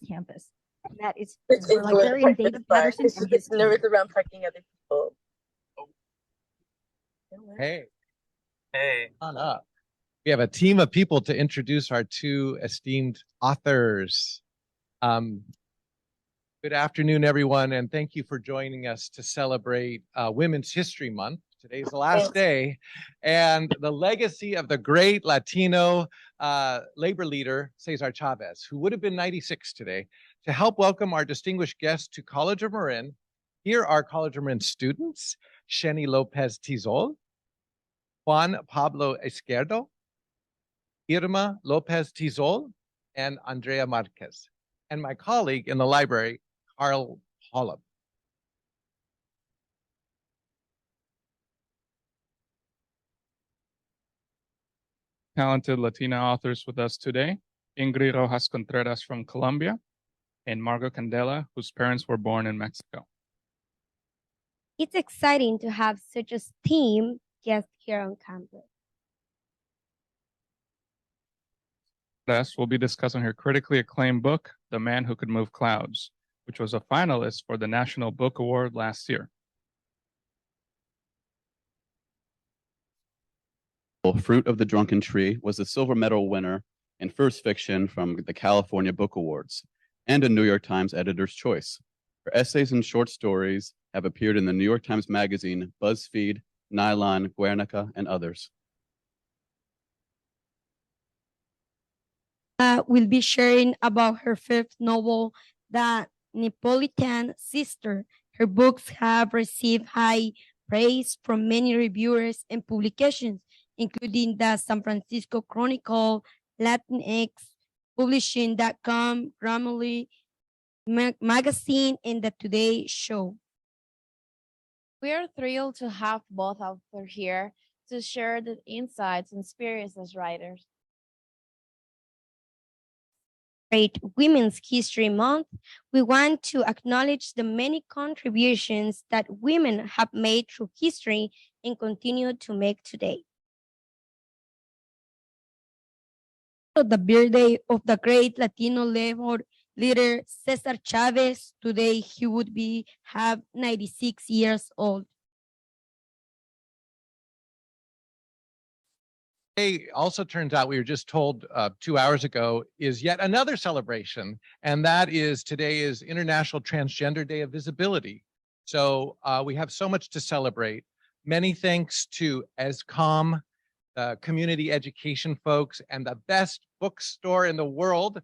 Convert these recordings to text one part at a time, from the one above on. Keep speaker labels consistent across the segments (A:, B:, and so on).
A: campus. And that is we're like very in David Patterson and his
B: nervous around parking other people.
C: Hey.
D: Hey.
C: On up. We have a team of people to introduce our two esteemed authors. Good afternoon, everyone, and thank you for joining us to celebrate Women's History Month. Today's the last day, and the legacy of the great Latino labor leader, Cesar Chavez, who would have been 96 today. To help welcome our distinguished guests to College of Marin, here are College of Marin students, Sheni Lopez Tizol, Juan Pablo Izquierdo, Irma Lopez Tizol, and Andrea Marquez, and my colleague in the library, Carl Hollop.
D: Talented Latina authors with us today, Ingrid Rojas Contreras from Colombia, and Margo Candela, whose parents were born in Mexico.
E: It's exciting to have such a esteemed guest here on campus.
D: We'll be discussing her critically acclaimed book, The Man Who Could Move Clouds, which was a finalist for the National Book Award last year.
F: Fruit of the Drunken Tree was the silver medal winner in first fiction from the California Book Awards and a New York Times Editor's Choice. Her essays and short stories have appeared in the New York Times Magazine, BuzzFeed, Nylon, Guernica, and others.
E: We'll be sharing about her fifth novel, The Neapolitan Sisters. Her books have received high praise from many reviewers and publications, including the San Francisco Chronicle, Latinx, Publishing.com, Grammarly Magazine, and the Today Show.
G: We are thrilled to have both authors here to share the insights and experiences as writers.
E: Women's History Month, we want to acknowledge the many contributions that women have made through history and continue to make today. The birthday of the great Latino labor leader Cesar Chavez. Today he would have 96 years old.
C: Today also turns out, we were just told 2 hours ago, is yet another celebration, and that is today is International Transgender Day of Visibility. So we have so much to celebrate. Many thanks to ESCOM, the community education folks, and the best bookstore in the world,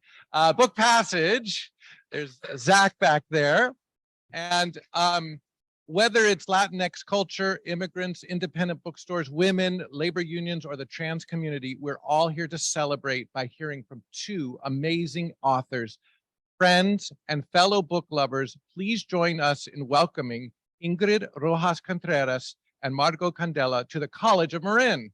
C: Book Passage. There's Zach back there. And whether it's Latinx culture, immigrants, independent bookstores, women, labor unions, or the trans community, we're all here to celebrate by hearing from two amazing authors. Friends and fellow book lovers, please join us in welcoming Ingrid Rojas Contreras and Margo Candela to the College of Marin.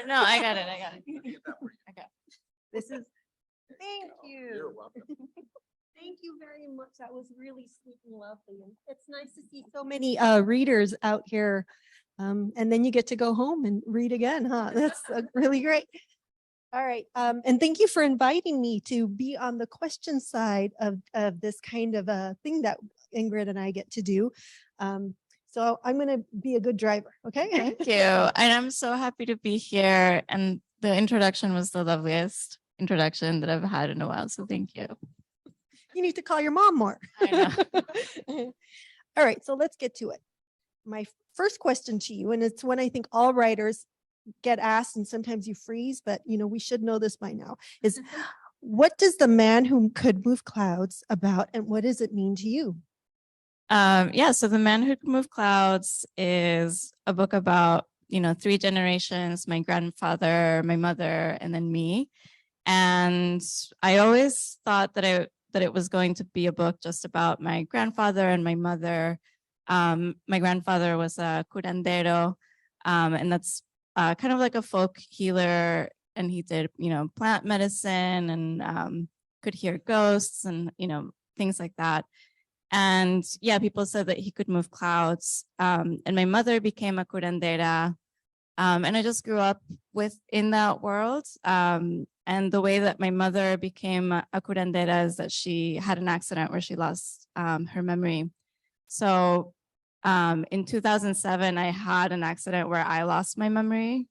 G: No, I got it. I got it.
A: This is, thank you. You're welcome. Thank you very much. That was really sweet and lovely. And it's nice to see so many readers out here. And then you get to go home and read again, huh? That's really great. All right. And thank you for inviting me to be on the question side of this kind of a thing that Ingrid and I get to do. So I'm going to be a good driver. Okay.
G: Thank you. And I'm so happy to be here. And the introduction was the loveliest introduction that I've had in a while. So thank you.
A: You need to call your mom more.
G: I know.
A: All right. So let's get to it. My first question to you, and it's one I think all writers get asked, and sometimes you freeze, but we should know this by now, is what does The Man Who Could Move Clouds about, and what does it mean to you?
G: So The Man Who Could Move Clouds is a book about, 3 generations, my grandfather, my mother, and then me. And I always thought that it was going to be a book just about my grandfather and my mother. My grandfather was a curandero, and that's kind of like a folk healer, and he did, plant medicine and could hear ghosts and, things like that. And yeah, people said that he could move clouds. And my mother became a curandera. And I just grew up in that world. And the way that my mother became a curandera is that she had an accident where she lost her memory. So in 2007, I had an accident where I lost my memory.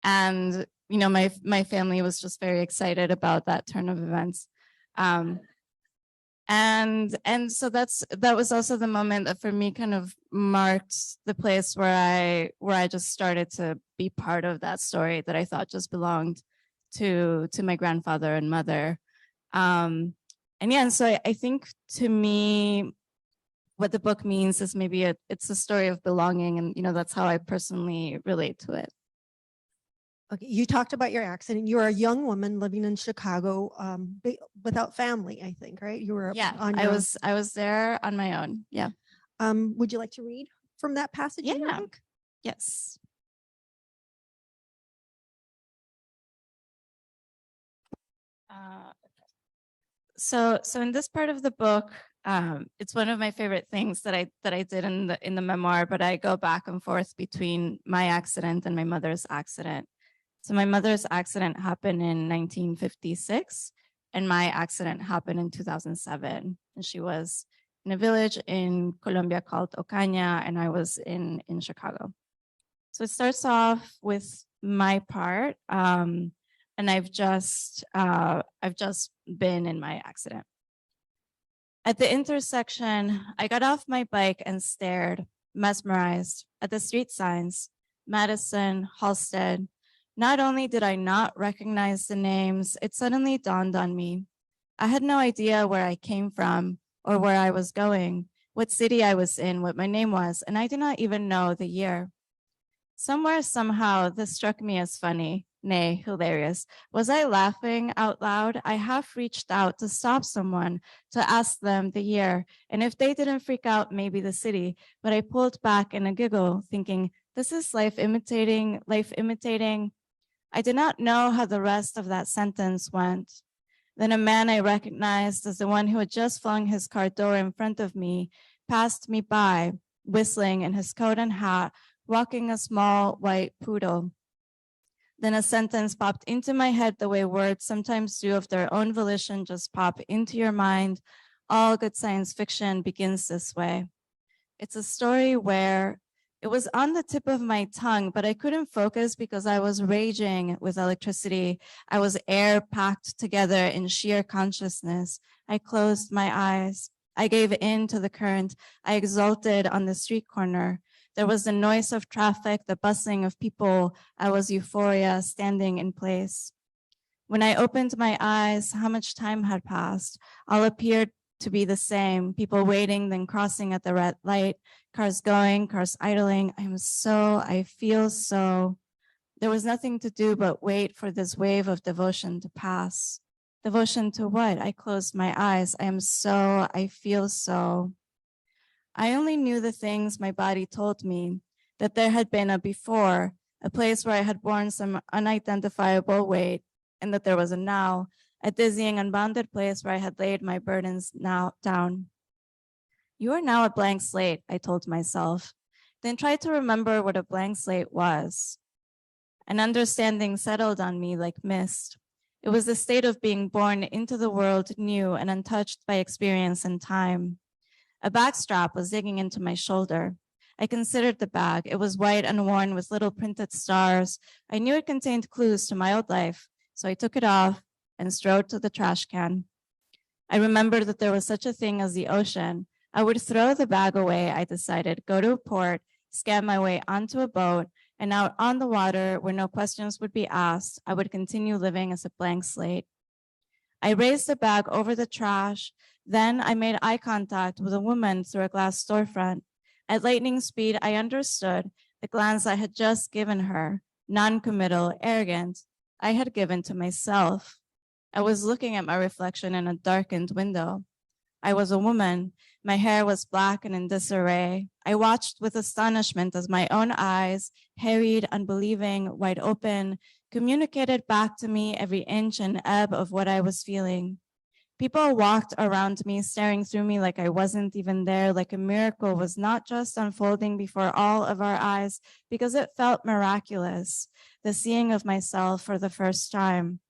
G: And, my family was just very excited about that turn of events. And so that was also the moment that for me kind of marked the place where I just started to be part of that story that I thought just belonged to my grandfather and mother. And so I think to me, what the book means is maybe it's a story of belonging, and that's how I personally relate to it.
A: Okay, you talked about your accident. You were a young woman living in Chicago, without family, I think, right? You were on
G: I
A: your
G: was there on my own. Yeah.
A: Would you like to read from that passage in your
G: Yeah.
A: book?
G: Yes. So in this part of the book, it's one of my favorite things that I did in the memoir, but I go back and forth between my accident and my mother's accident. So my mother's accident happened in 1956, and my accident happened in 2007. And she was in a village in Colombia called Ocaña, and I was in Chicago. So it starts off with my part, and I've just been in my accident. At the intersection, I got off my bike and stared, mesmerized, at the street signs, Madison, Halsted. Not only did I not recognize the names, it suddenly dawned on me. I had no idea where I came from or where I was going, what city I was in, what my name was, and I did not even know the year. Somewhere, somehow, this struck me as funny, nay, hilarious. Was I laughing out loud? I half reached out to stop someone, to ask them the year, and if they didn't freak out, maybe the city, but I pulled back in a giggle, thinking, this is life imitating. I did not know how the rest of that sentence went. Then a man I recognized as the one who had just flung his car door in front of me passed me by, whistling in his coat and hat, walking a small white poodle. Then a sentence popped into my head the way words sometimes do of their own volition, just pop into your mind. All good science fiction begins this way. It's a story where it was on the tip of my tongue, but I couldn't focus because I was raging with electricity. I was air packed together in sheer consciousness. I closed my eyes. I gave in to the current. I exulted on the street corner. There was the noise of traffic, the bustling of people. I was euphoria, standing in place. When I opened my eyes, how much time had passed? All appeared to be the same. People waiting, then crossing at the red light, cars going, cars idling. I feel so. There was nothing to do but wait for this wave of devotion to pass. Devotion to what? I closed my eyes. I feel so. I only knew the things my body told me, that there had been a before, a place where I had borne some unidentifiable weight, and that there was a now, a dizzying, unbounded place where I had laid my burdens now down. You are now a blank slate, I told myself, then tried to remember what a blank slate was. An understanding settled on me like mist. It was the state of being born into the world new and untouched by experience and time. A backstrap was digging into my shoulder. I considered the bag. It was white and worn with little printed stars. I knew it contained clues to my old life, so I took it off and strode to the trash can. I remembered that there was such a thing as the ocean. I would throw the bag away, I decided, go to a port, scam my way onto a boat, and out on the water where no questions would be asked, I would continue living as a blank slate. I raised the bag over the trash. Then I made eye contact with a woman through a glass storefront. At lightning speed, I understood the glance I had just given her, non-committal, arrogant, I had given to myself. I was looking at my reflection in a darkened window. I was a woman. My hair was black and in disarray. I watched with astonishment as my own eyes, harried, unbelieving, wide open, communicated back to me every inch and ebb of what I was feeling. People walked around me, staring through me like I wasn't even there, like a miracle was not just unfolding before all of our eyes, because it felt miraculous, the seeing of myself for the first time.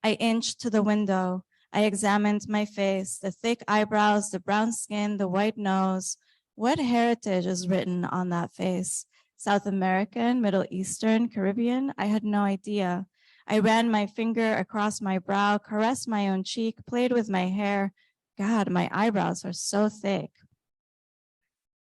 G: I inched to the window. I examined my face, the thick eyebrows, the brown skin, the white nose. What heritage is written on that face? South American, Middle Eastern, Caribbean? I had no idea. I ran my finger across my brow, caressed my own cheek, played with my hair. God, my eyebrows are so thick.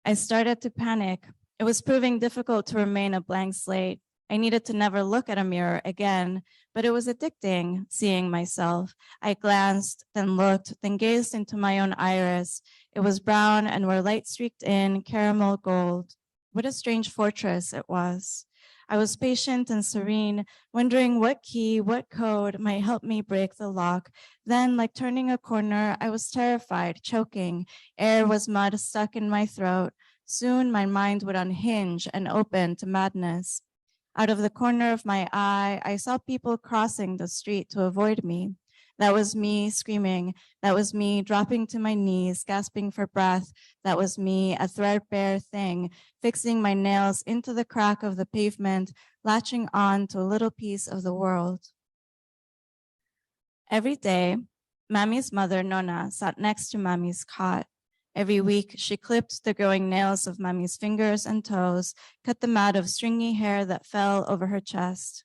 G: I started to panic. It was proving difficult to remain a blank slate. I needed to never look at a mirror again, but it was addicting seeing myself. I glanced, then looked, then gazed into my own iris. It was brown and where light streaked in, caramel gold. What a strange fortress it was. I was patient and serene, wondering what key, what code might help me break the lock. Then, like turning a corner, I was terrified, choking. Air was mud stuck in my throat. Soon my mind would unhinge and open to madness. Out of the corner of my eye, I saw people crossing the street to avoid me. That was me screaming. That was me dropping to my knees, gasping for breath. That was me, a threadbare thing, fixing my nails into the crack of the pavement, latching on to a little piece of the world. Every day, Mammy's mother, Nona, sat next to Mammy's cot. Every week, she clipped the growing nails of Mammy's fingers and toes, cut the mat of stringy hair that fell over her chest.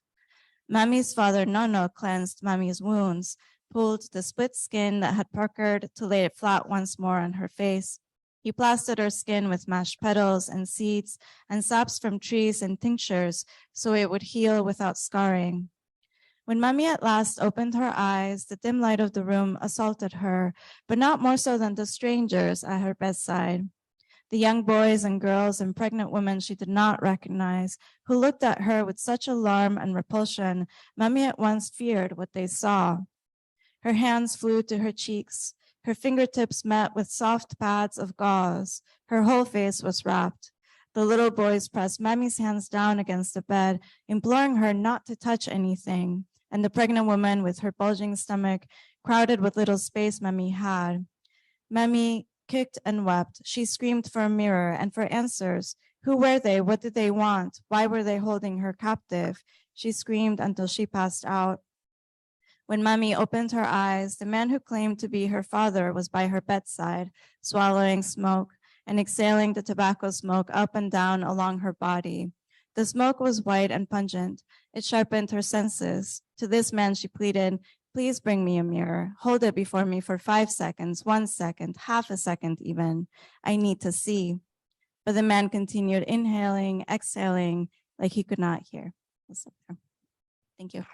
G: Mammy's father, Nono, cleansed Mammy's wounds, pulled the split skin that had puckered to lay it flat once more on her face. He plastered her skin with mashed petals and seeds and saps from trees and tinctures so it would heal without scarring. When Mammy at last opened her eyes, the dim light of the room assaulted her, but not more so than the strangers at her bedside. The young boys and girls and pregnant women she did not recognize, who looked at her with such alarm and repulsion, Mammy at once feared what they saw. Her hands flew to her cheeks. Her fingertips met with soft pads of gauze. Her whole face was wrapped. The little boys pressed Mammy's hands down against the bed, imploring her not to touch anything. And the pregnant woman with her bulging stomach crowded what little space Mammy had. Mammy kicked and wept. She screamed for a mirror and for answers. Who were they? What did they want? Why were they holding her captive? She screamed until she passed out. When Mammy opened her eyes, the man who claimed to be her father was by her bedside, swallowing smoke and exhaling the tobacco smoke up and down along her body. The smoke was white and pungent. It sharpened her senses. To this man, she pleaded, "Please bring me a mirror. Hold it before me for 5 seconds, 1 second, half a second even. I need to see." But the man continued inhaling, exhaling, like he could not hear. Thank you.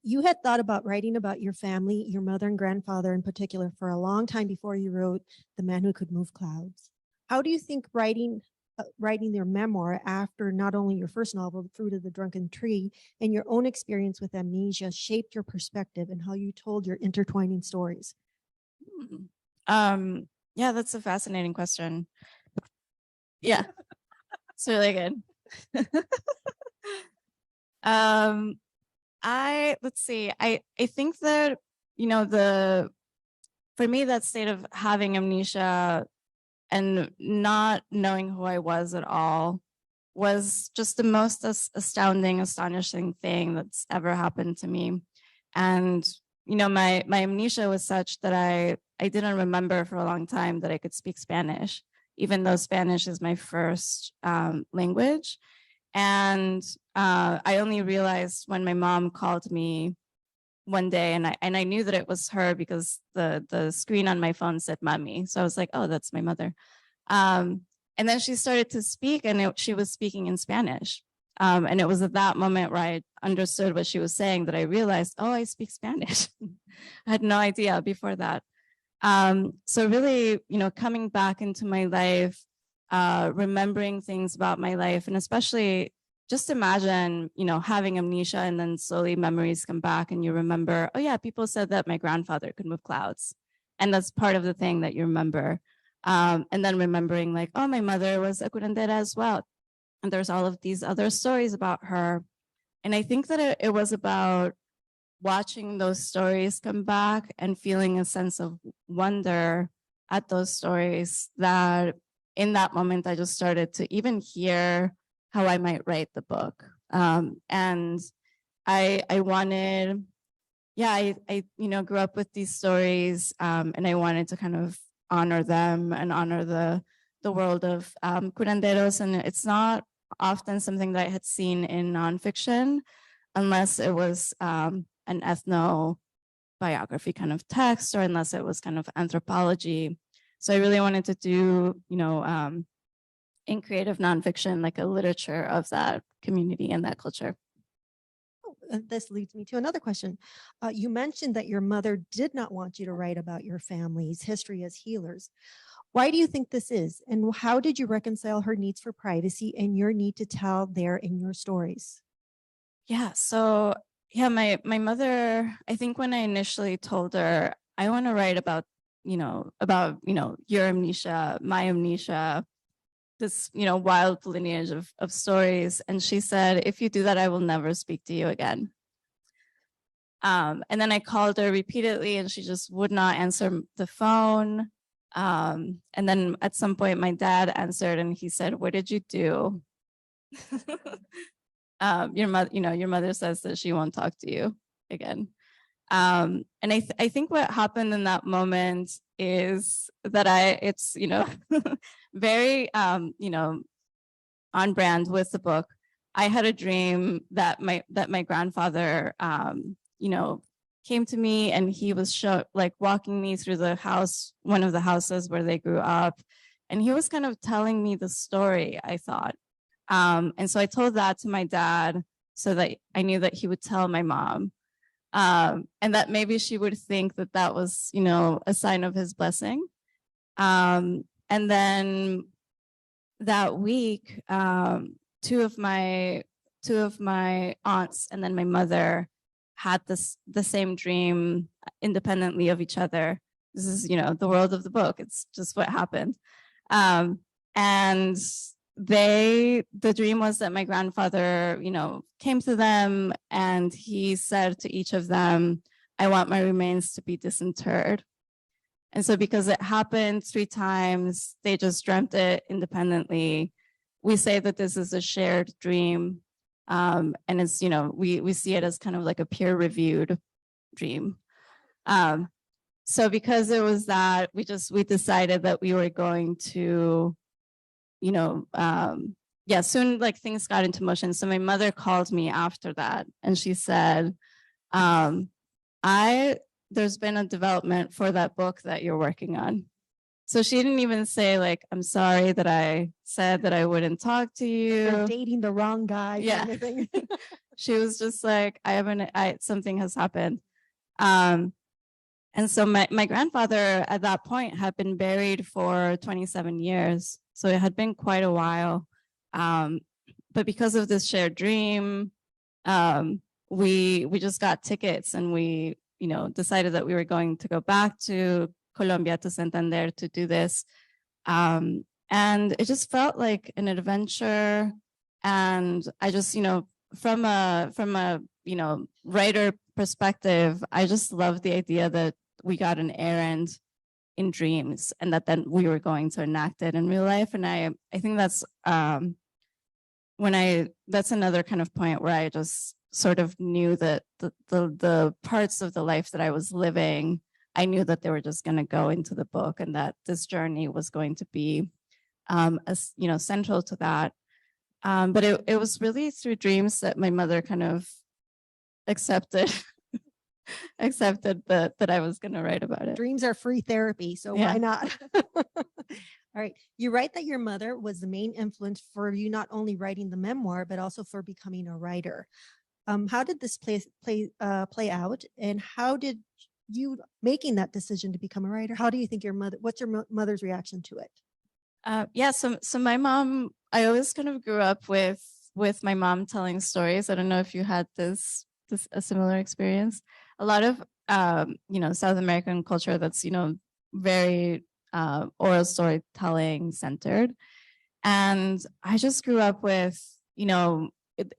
A: You had thought about writing about your family, your mother and grandfather in particular, for a long time before you wrote The Man Who Could Move Clouds. How do you think writing their memoir after not only your first novel, The Fruit of the Drunken Tree, and your own experience with amnesia shaped your perspective and how you told your intertwining stories?
G: Yeah, that's a fascinating question. Yeah, it's really good. Let's see. I think that, for me, that state of having amnesia and not knowing who I was at all was just the most astounding, astonishing thing that's ever happened to me. And, my amnesia was such that I didn't remember for a long time that I could speak Spanish, even though Spanish is my first language. And I only realized when my mom called me one day, and I knew that it was her because the screen on my phone said "Mommy," so I was like, "Oh, that's my mother." And then she started to speak, and she was speaking in Spanish. And it was at that moment where I understood what she was saying that I realized, oh, I speak Spanish. I had no idea before that. So really, coming back into my life remembering things about my life, and especially just imagine, having amnesia and then slowly memories come back and you remember, oh yeah, people said that my grandfather could move clouds. And that's part of the thing that you remember. And then remembering like, oh, my mother was a curandera as well. And there's all of these other stories about her. And I think that it was about watching those stories come back and feeling a sense of wonder at those stories, that in that moment, I just started to even hear how I might write the book. And I wanted, I grew up with these stories, and I wanted to kind of honor them and honor the world of curanderos. And it's not often something that I had seen in nonfiction, unless it was an ethnobiography kind of text, or unless it was kind of anthropology. So I really wanted to do, in creative nonfiction, like a literature of that community and that culture.
A: This leads me to another question. You mentioned that your mother did not want you to write about your family's history as healers. Why do you think this is? And how did you reconcile her needs for privacy and your need to tell there in your stories?
G: Yeah. So my mother, I think when I initially told her, I want to write about your amnesia, my amnesia, this, wild lineage of stories. And she said, if you do that, I will never speak to you again. And then I called her repeatedly and she just would not answer the phone. And then at some point my dad answered and he said, what did you do? Your mother says that she won't talk to you again. And I think what happened in that moment is that it's very, on brand with the book. I had a dream that my grandfather, came to me and he was walking me through the house, one of the houses where they grew up. And he was kind of telling me the story, I thought. And so I told that to my dad so that I knew that he would tell my mom. And that maybe she would think that that was, a sign of his blessing. And then that week, two of my aunts and then my mother had the same dream independently of each other. This is, the world of the book. It's just what happened. And the dream was that my grandfather, came to them and he said to each of them, I want my remains to be disinterred. And so because it happened 3 times, they just dreamt it independently. We say that this is a shared dream. And it's, we see it as kind of like a peer-reviewed dream. So because it was that, we decided that we were going to, soon like things got into motion. So my mother called me after that and she said, there's been a development for that book that you're working on. So she didn't even say like, I'm sorry that I said that I wouldn't talk to you.
A: You're dating the wrong guy.
G: Yeah.
A: Kind of thing.
G: She was just like, something has happened. And so my grandfather at that point had been buried for 27 years. So it had been quite a while. But because of this shared dream, we just got tickets and we, decided that we were going to go back to Colombia, to Santander, to do this. And it just felt like an adventure. And I just, from a writer perspective, I just love the idea that we got an errand in dreams and that then we were going to enact it in real life. And I think that's that's another kind of point where I just sort of knew that the parts of the life that I was living, I knew that they were just going to go into the book and that this journey was going to be, central to that. But it was really through dreams that my mother kind of accepted that I was going to write about it.
A: Dreams are free therapy, so
G: Yeah.
A: why not? All right. You write that your mother was the main influence for you not only writing the memoir, but also for becoming a writer. How did this play out, and how did you making that decision to become a writer? How do you think what's your mother's reaction to it?
G: Yeah, so my mom, I always kind of grew up with my mom telling stories. I don't know if you had this a similar experience. A lot of South American culture that's very oral storytelling centered, and I just grew up with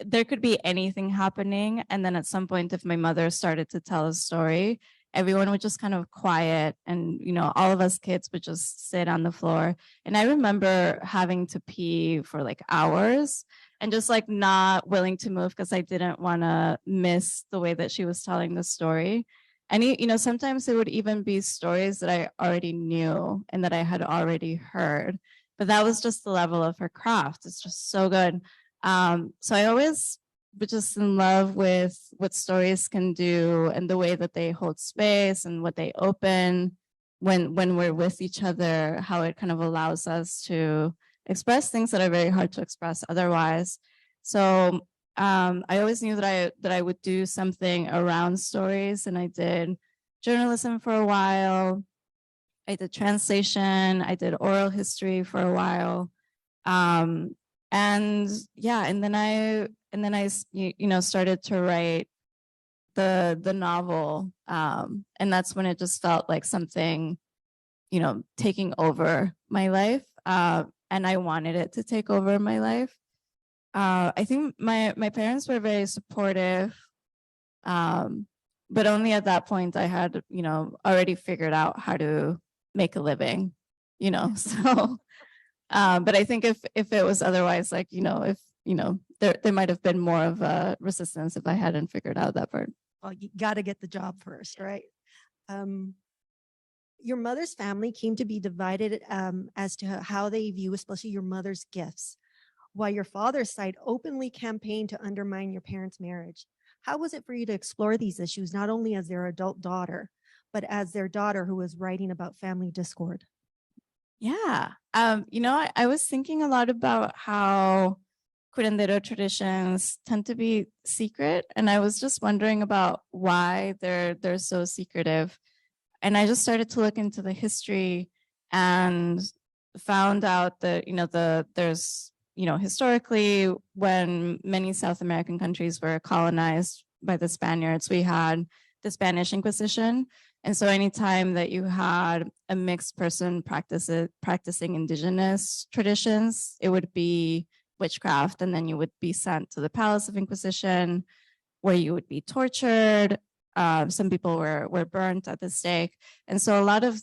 G: there could be anything happening, and then at some point, if my mother started to tell a story, everyone would just kind of quiet, and all of us kids would just sit on the floor. And I remember having to pee for like hours and just like not willing to move because I didn't want to miss the way that she was telling the story. And sometimes it would even be stories that I already knew and that I had already heard, but that was just the level of her craft. It's just so good. So I always was just in love with what stories can do and the way that they hold space and what they open when we're with each other, how it kind of allows us to express things that are very hard to express otherwise. So I always knew that I would do something around stories, and I did journalism for a while. I did translation. I did oral history for a while. And then I started to write the novel. And that's when it just felt like something, taking over my life. And I wanted it to take over my life. I think my parents were very supportive. But only at that point I had, already figured out how to make a living, so but I think if it was otherwise, like, there might have been more of a resistance if I hadn't figured out that part.
A: Well, you got to get the job first, right? Your mother's family came to be divided as to how they view, especially your mother's gifts, while your father's side openly campaigned to undermine your parents' marriage. How was it for you to explore these issues, not only as their adult daughter, but as their daughter who was writing about family discord?
G: Yeah. I was thinking a lot about how curandero traditions tend to be secret, and I was just wondering about why they're so secretive. And I just started to look into the history and found out that there's historically, when many South American countries were colonized by the Spaniards, we had the Spanish Inquisition. And so anytime that you had a mixed person practicing indigenous traditions, it would be witchcraft. And then you would be sent to the Palace of Inquisition, where you would be tortured. Some people were burnt at the stake. And so a lot of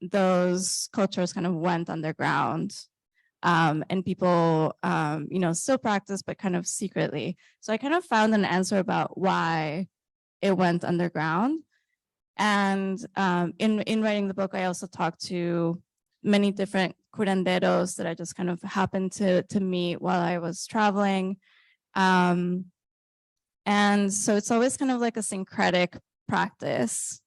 G: those cultures kind of went underground. And people, still practice, but kind of secretly. So I kind of found an answer about why it went underground. And in writing the book, I also talked to many different curanderos that I just kind of happened to meet while I was traveling. And so it's always kind of like a syncretic practice.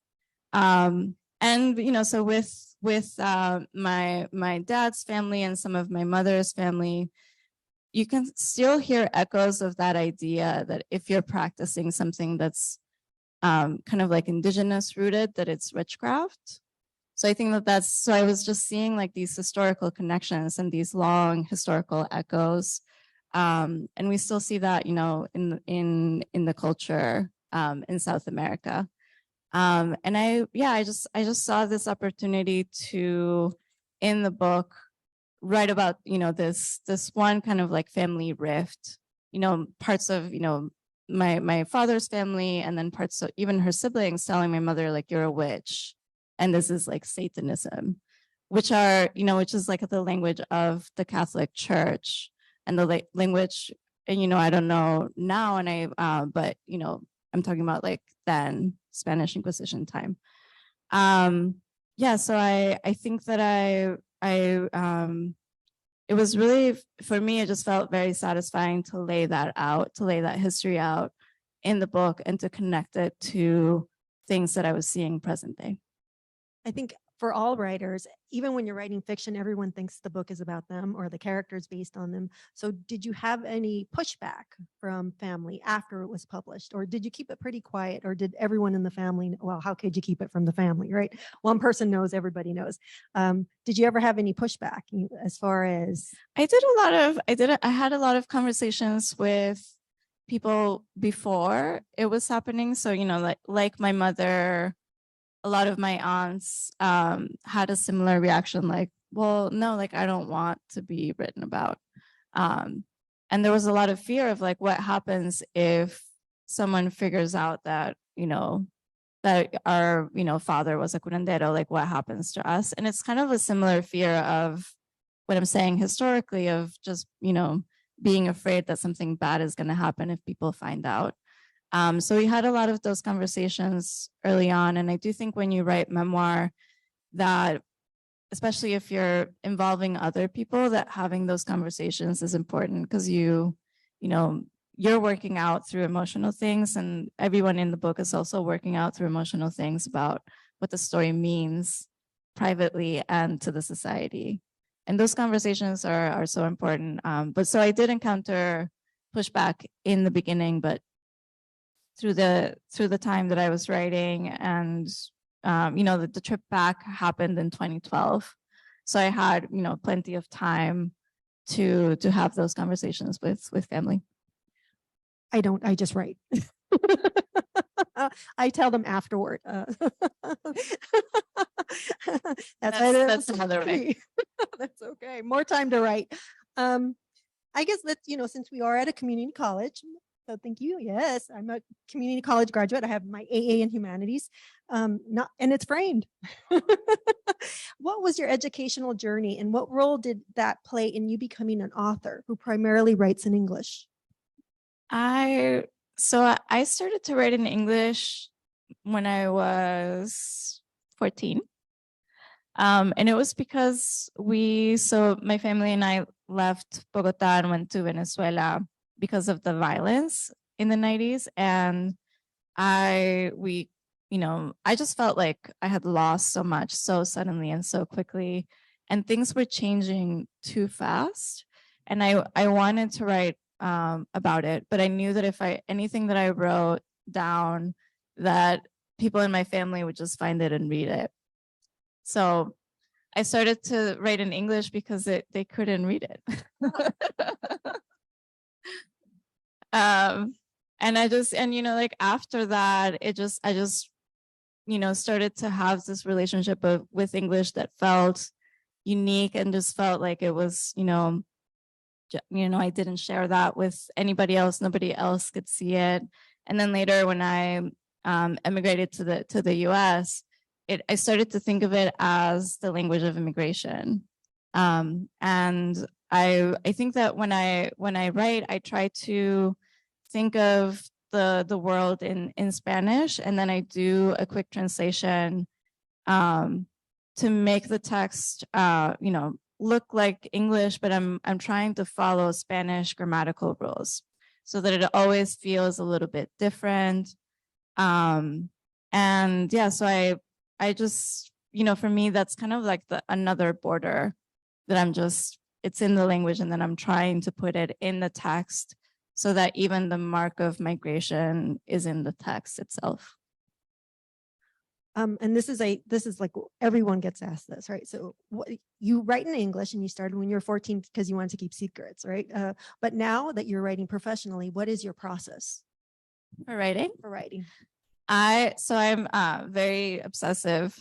G: And, so with my dad's family and some of my mother's family, you can still hear echoes of that idea that if you're practicing something that's kind of like indigenous rooted, that it's witchcraft. So I think so I was just seeing like these historical connections and these long historical echoes. And we still see that, in the culture in South America. And I just saw this opportunity to, in the book, write about, this one kind of like family rift, parts of, my father's family, and then parts of even her siblings telling my mother, like, you're a witch, and this is like Satanism, which is like the language of the Catholic Church, and the language, and I don't know now, and but I'm talking about like then Spanish Inquisition time. So I think that it was really, for me, it just felt very satisfying to lay that history out in the book and to connect it to things that I was seeing present day.
A: I think for all writers, even when you're writing fiction, everyone thinks the book is about them or the characters based on them. So did you have any pushback from family after it was published, or did you keep it pretty quiet, or did everyone in the family, well, how could you keep it from the family, right? One person knows, everybody knows. Did you ever have any pushback as far as?
G: I had a lot of conversations with people before it was happening. So, like my mother, a lot of my aunts had a similar reaction, like, well, no, like, I don't want to be written about. And there was a lot of fear of like, what happens if someone figures out that, that our, father was a curandero, like what happens to us? And it's kind of a similar fear of what I'm saying historically, of just, being afraid that something bad is going to happen if people find out. So we had a lot of those conversations early on. And I do think when you write memoir, that especially if you're involving other people, that having those conversations is important, because you're working out through emotional things, and everyone in the book is also working out through emotional things about what the story means privately and to the society. And those conversations are so important. But so I did encounter pushback in the beginning, but through the time that I was writing, and the trip back happened in 2012, so I had plenty of time to have those conversations with family.
A: I don't, I just write. I tell them afterward.
G: That's another way.
A: That's okay. More time to write. I guess that, since we are at a community college, so thank you. Yes, I'm a community college graduate. I have my AA in humanities, and it's framed. What was your educational journey, and what role did that play in you becoming an author who primarily writes in English?
G: I started to write in English when I was 14. And it was because my family and I left Bogota and went to Venezuela because of the violence in the 90s. And I just felt like I had lost so much so suddenly and so quickly, and things were changing too fast. And I wanted to write about it, but I knew that anything that I wrote down, that people in my family would just find it and read it. So I started to write in English because they couldn't read it. And after that, I just started to have this relationship with English that felt unique, and just felt like it was, I didn't share that with anybody else. Nobody else could see it. And then later, when I emigrated to the US, I started to think of it as the language of immigration. And I think that when I write, I try to think of the world in Spanish, and then I do a quick translation to make the text look like English, but I'm trying to follow Spanish grammatical rules so that it always feels a little bit different. And yeah, so I just, for me, that's kind of like another border that it's in the language, and then I'm trying to put it in the text so that even the mark of migration is in the text itself.
A: And this is like everyone gets asked this, right? So you write in English, and you started when you were 14 because you wanted to keep secrets, right? But now that you're writing professionally, what is your process
G: For writing?
A: for writing?
G: I'm a very obsessive,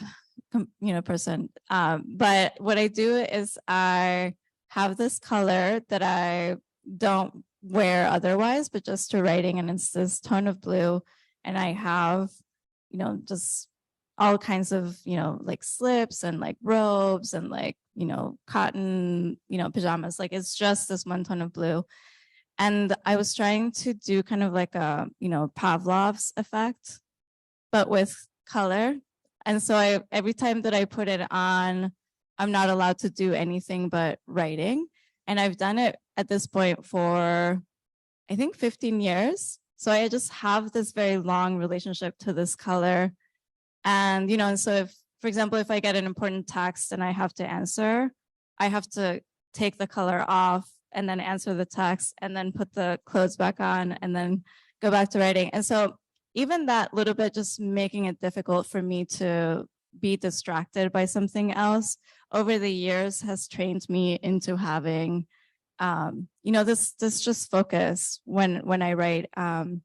G: person. But what I do is I have this color that I don't wear otherwise, but just to writing, and it's this tone of blue. And I have, just all kinds of, like slips and like robes and like, cotton, pajamas. Like it's just this one tone of blue. And I was trying to do kind of like a, Pavlov's effect, but with color. And so every time that I put it on, I'm not allowed to do anything but writing. And I've done it at this point for, I think, 15 years. So I just have this very long relationship to this color. And, and so for example, if I get an important text and I have to answer, I have to take the color off and then answer the text and then put the clothes back on and then go back to writing. And so even that little bit just making it difficult for me to be distracted by something else over the years has trained me into having, this just focus when I write. And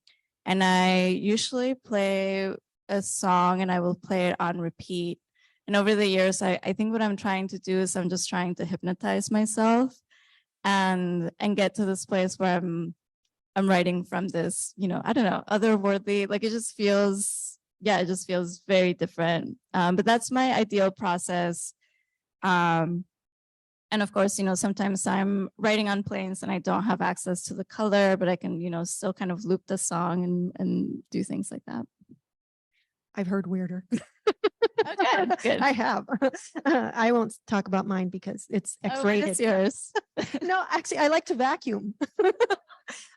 G: I usually play a song and I will play it on repeat. And over the years, I think what I'm trying to do is I'm just trying to hypnotize myself and get to this place where I'm writing from this, I don't know, otherworldly, like it just feels very different. But that's my ideal process. And of course, sometimes I'm writing on planes and I don't have access to the color, but I can, still kind of loop the song and do things like that.
A: I've heard weirder.
G: Okay, good.
A: I have. I won't talk about mine because it's X-rated.
G: It's yours.
A: No, actually, I like to vacuum.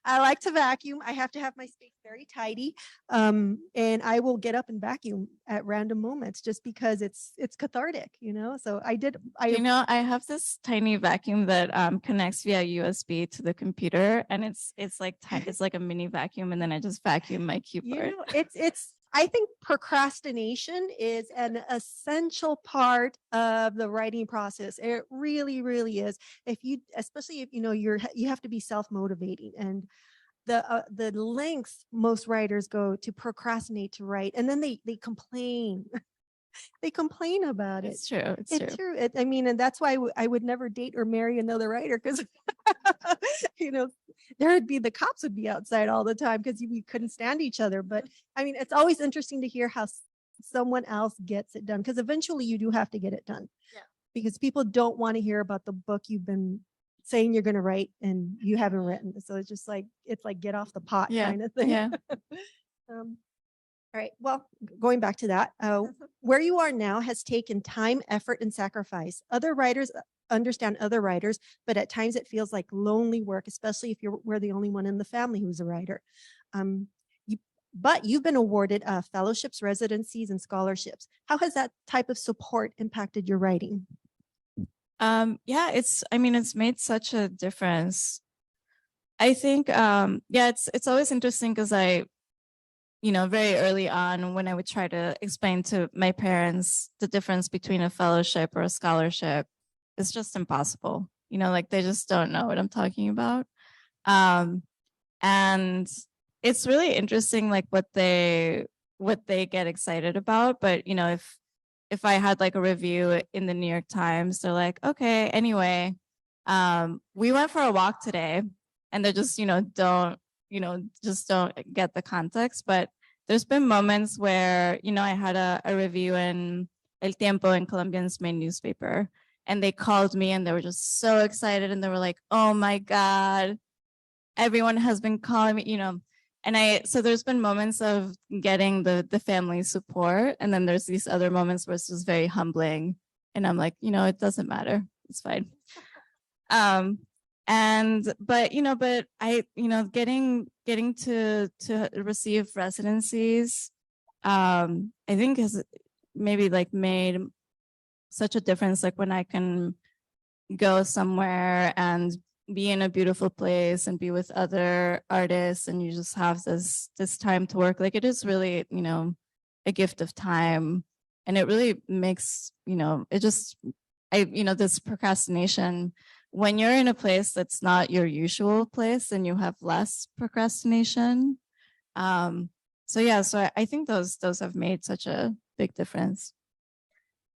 A: I like to vacuum. I have to have my space very tidy. And I will get up and vacuum at random moments just because it's cathartic, So I
G: have this tiny vacuum that connects via USB to the computer, and it's like it's like a mini vacuum, and then I just vacuum my keyboard.
A: I think procrastination is an essential part of the writing process. It really, really is. Especially if you have to be self-motivating, and the lengths most writers go to procrastinate to write, and then they complain. They complain about it.
G: It's true.
A: It's true. And that's why I would never date or marry another writer, because the cops would be outside all the time because we couldn't stand each other. But it's always interesting to hear how someone else gets it done, because eventually you do have to get it done.
G: Yeah.
A: Because people don't want to hear about the book you've been saying you're going to write and you haven't written. So it's just like get off the pot kind of thing.
G: Yeah.
A: All right. Well, going back to that, where you are now has taken time, effort, and sacrifice. Other writers understand other writers, but at times it feels like lonely work, especially if we're the only one in the family who's a writer. But you've been awarded fellowships, residencies, and scholarships. How has that type of support impacted your writing?
G: It's made such a difference. I think, it's always interesting because very early on when I would try to explain to my parents the difference between a fellowship or a scholarship, it's just impossible. They just don't know what I'm talking about. And it's really interesting, like what they get excited about. But, if I had like a review in the New York Times, they're like, okay, anyway, we went for a walk today, and they're just, don't get the context. But there's been moments where, I had a review in El Tiempo, in Colombian's main newspaper, and they called me and they were just so excited. And they were like, oh my God, everyone has been calling me, and so there's been moments of getting the family support. And then there's these other moments where it's just very humbling. And I'm like, it doesn't matter. It's fine. But I, getting to receive residencies, I think has maybe like made such a difference. Like when I can go somewhere and be in a beautiful place and be with other artists, and you just have this time to work. Like it is really, a gift of time, and it really makes, this procrastination, when you're in a place that's not your usual place, and you have less procrastination. So I think those have made such a big difference.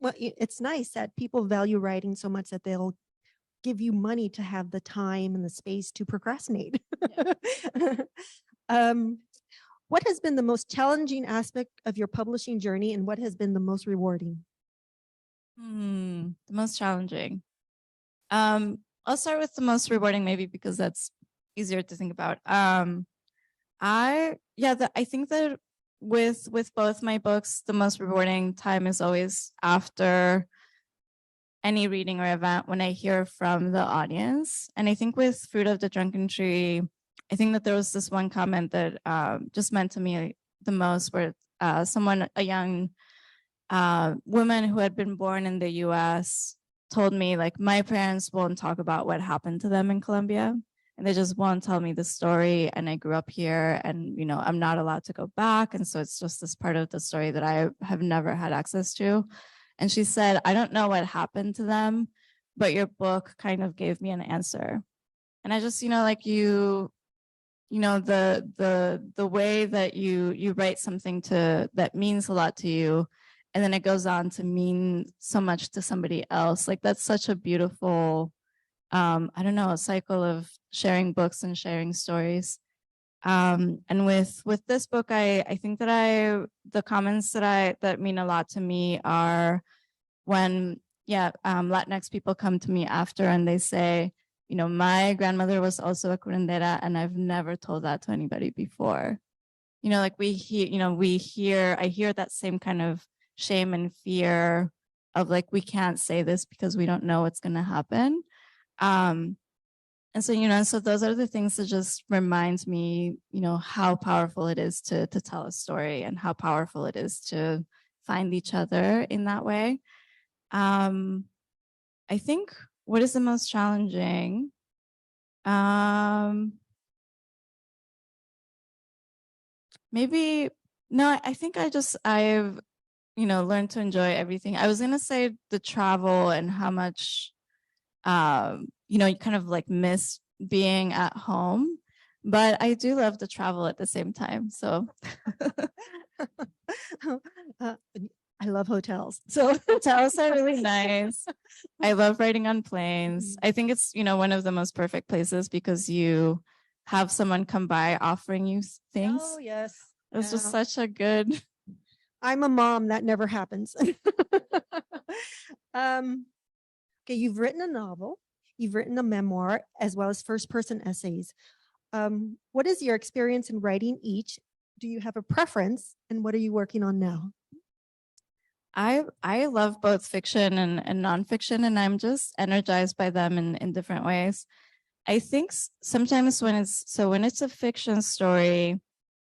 A: Well, it's nice that people value writing so much that they'll give you money to have the time and the space to procrastinate. Yeah. What has been the most challenging aspect of your publishing journey, and what has been the most rewarding?
G: The most challenging. I'll start with the most rewarding, maybe because that's easier to think about. I think that with both my books, the most rewarding time is always after any reading or event, when I hear from the audience. And I think with Fruit of the Drunken Tree, I think that there was this one comment that just meant to me the most, where a young women who had been born in the US told me like my parents won't talk about what happened to them in Colombia, and they just won't tell me the story. And I grew up here, and I'm not allowed to go back, and so it's just this part of the story that I have never had access to. And she said, I don't know what happened to them, but your book kind of gave me an answer. And I just, like the way that you write something that means a lot to you, and then it goes on to mean so much to somebody else. Like that's such a beautiful, I don't know, a cycle of sharing books and sharing stories. And with this book, I think that the comments that mean a lot to me are when Latinx people come to me after and they say, my grandmother was also a curandera, and I've never told that to anybody before. Like I hear that same kind of shame and fear of like, we can't say this because we don't know what's going to happen. And so, so those are the things that just reminds me, how powerful it is to tell a story, and how powerful it is to find each other in that way. I think what is the most challenging? Maybe, no, I think I've, learned to enjoy everything. I was going to say the travel and how much, you kind of like miss being at home, but I do love the travel at the same time. So
A: I love hotels. So
G: hotels are really nice. I love riding on planes. I think it's, one of the most perfect places because you have someone come by offering you things.
A: Oh, yes.
G: It's just such a good.
A: I'm a mom. That never happens. Okay, you've written a novel, you've written a memoir, as well as first-person essays. What is your experience in writing each? Do you have a preference, and what are you working on now?
G: I love both fiction and nonfiction, and I'm just energized by them in different ways. I think sometimes when it's a fiction story,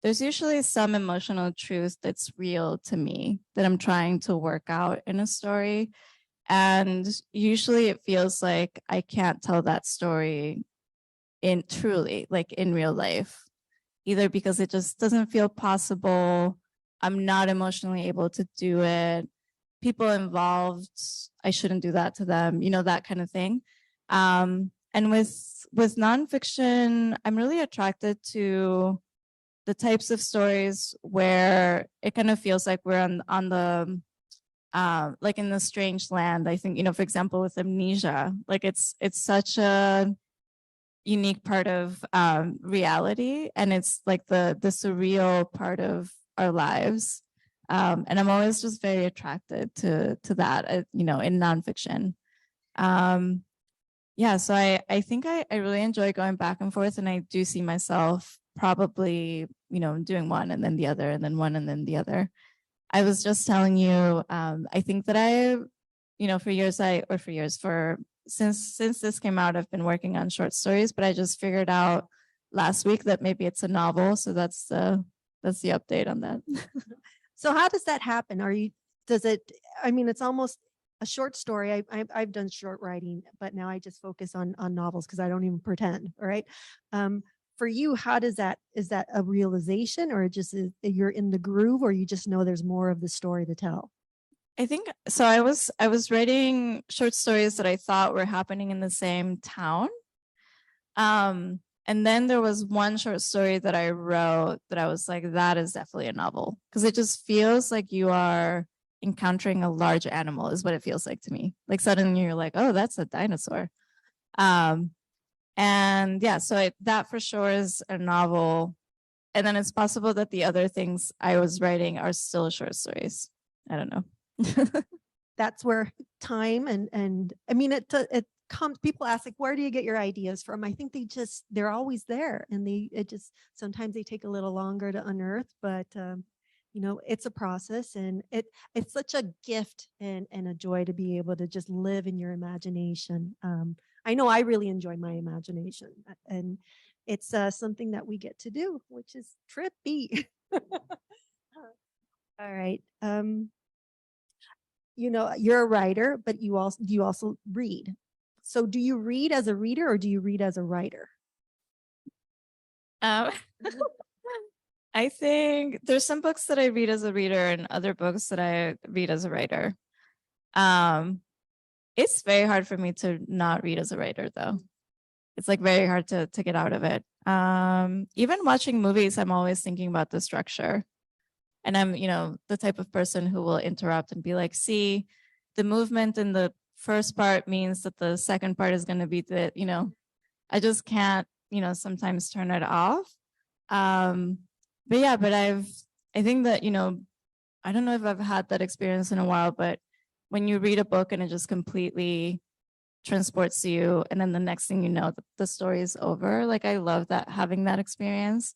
G: there's usually some emotional truth that's real to me that I'm trying to work out in a story. And usually it feels like I can't tell that story in real life, either because it just doesn't feel possible. I'm not emotionally able to do it. People involved, I shouldn't do that to them, that kind of thing. And with nonfiction, I'm really attracted to the types of stories where it kind of feels like we're on the like in the strange land. I think, for example, with Amnesia, like it's such a unique part of reality, and it's like the surreal part of our lives. And I'm always just very attracted to that, in nonfiction. So I think I really enjoy going back and forth, and I do see myself probably, doing one and then the other, and then one and then the other. I was just telling you, I think that since this came out, I've been working on short stories, but I just figured out last week that maybe it's a novel. So that's the update on that.
A: So how does that happen? It's almost a short story. I've done short writing, but now I just focus on novels because I don't even pretend. All right. For you, is that a realization, or just you're in the groove, or you just know there's more of the story to tell?
G: I think so. I was writing short stories that I thought were happening in the same town. And then there was one short story that I wrote that I was like, that is definitely a novel, because it just feels like you are encountering a large animal is what it feels like to me. Like suddenly you're like, oh, that's a dinosaur. And yeah, so that for sure is a novel. And then it's possible that the other things I was writing are still short stories. I don't know.
A: That's where time and it comes. People ask, like, where do you get your ideas from? I think they're always there, and sometimes they take a little longer to unearth, but it's a process, and it's such a gift and a joy to be able to just live in your imagination. I know I really enjoy my imagination, and it's something that we get to do, which is trippy. All right. you know, you're a writer, but you also read. So do you read as a reader or do you read as a writer?
G: Um, I think there's some books that I read as a reader and other books that I read as a writer. It's very hard for me to not read as a writer, though. It's like very hard to get out of it. Even watching movies, I'm always thinking about the structure. And I'm, you know, the type of person who will interrupt and be like, see, the movement in the first part means that the second part is going to be the, you know, I just can't, you know, sometimes turn it off. But yeah, but I think that, you know, I don't know if I've had that experience in a while, but when you read a book and it just completely transports you, and then the next thing you know, the story is over. Like, I love that, having that experience.